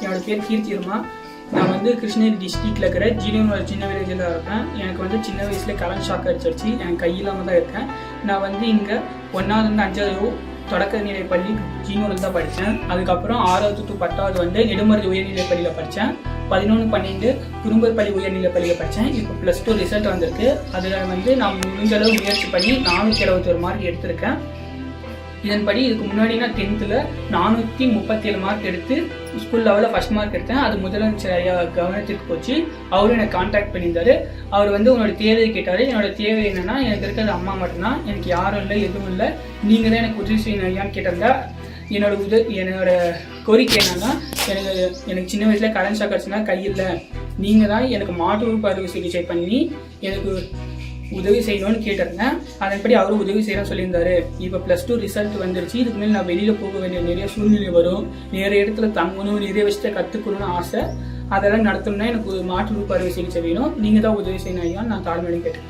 என்னோட பேர் கீர்த்திருமா. நான் வந்து கிருஷ்ணகிரி டிஸ்ட்ரிக்டில் இருக்கிற ஜீனியனோட சின்ன வில்லேஜில் இருக்கேன். எனக்கு வந்து சின்ன வயசில் கரண்ட் ஷாக் அடிச்சிருச்சு. எனக்கு கையில்லாமல் தான் இருக்கேன். நான் வந்து இங்கே 1ஆவதுலேருந்து 5வது தொடக்க நிலை பள்ளி ஜீனியோவில் தான் படித்தேன். அதுக்கப்புறம் 6வது to 10வது வந்து நெடுமருது உயர்நிலைப் பள்ளியில் படித்தேன். 11, 12 குறும்பர்பள்ளி உயர்நிலைப் பள்ளியில் படித்தேன். இப்போ +2 ரிசல்ட் வந்திருக்கு. அதில் வந்து நான் முடிஞ்சளவு முயற்சி பண்ணி 471 மார்க் எடுத்திருக்கேன். இதன்படி இதுக்கு முன்னாடி நான் 10th 437 மார்க் எடுத்து ஸ்கூல் லெவலில் ஃபர்ஸ்ட் மார்க் எடுத்தேன். அது முதலமைச்சர் ஐயா கவனத்திற்கு போச்சு. அவரும் எனக்கு கான்டாக்ட் பண்ணியிருந்தாரு. அவர் வந்து உன்னோட தேவையை கேட்டார். என்னோட தேவை என்னென்னா, எனக்கு இருக்கிறது அம்மா மட்டும்தான், எனக்கு யாரும் இல்லை, எதுவும் இல்லை, நீங்கள் தான் எனக்கு உதவி செய்யணும் ஐயான்னு கேட்டிருந்தா. என்னோட கோரிக்கை என்னன்னா, எனக்கு சின்ன வயசில் கரண்ட் ஷாக் அடிச்சுன்னா கையில் நீங்கள் தான் எனக்கு மாற்று உறுப்பு அறுவை சிகிச்சை பண்ணி எனக்கு உதவி செய்யணும்னு கேட்டிருந்தேன். அதன்படி அவரும் உதவி செய்யணும்னு சொல்லியிருந்தாரு. இப்போ +2 ரிசல்ட் வந்துருச்சு. இதுக்கு மேலே நான் வெளியில் போக வேண்டிய நிறைய சூழ்நிலை வரும். நிறைய இடத்துல தங்கணும், நிறைய விஷயத்தை கற்றுக்கணும்னு ஆசை. அதெல்லாம் நடத்தணும்னா எனக்கு மாற்று உறுப்பு அறுவை சிகிச்சை வேணும். நீங்கள் தான் உதவி செய்யணும் ஐயா, நான் தாழ்மையை கேட்டேன்.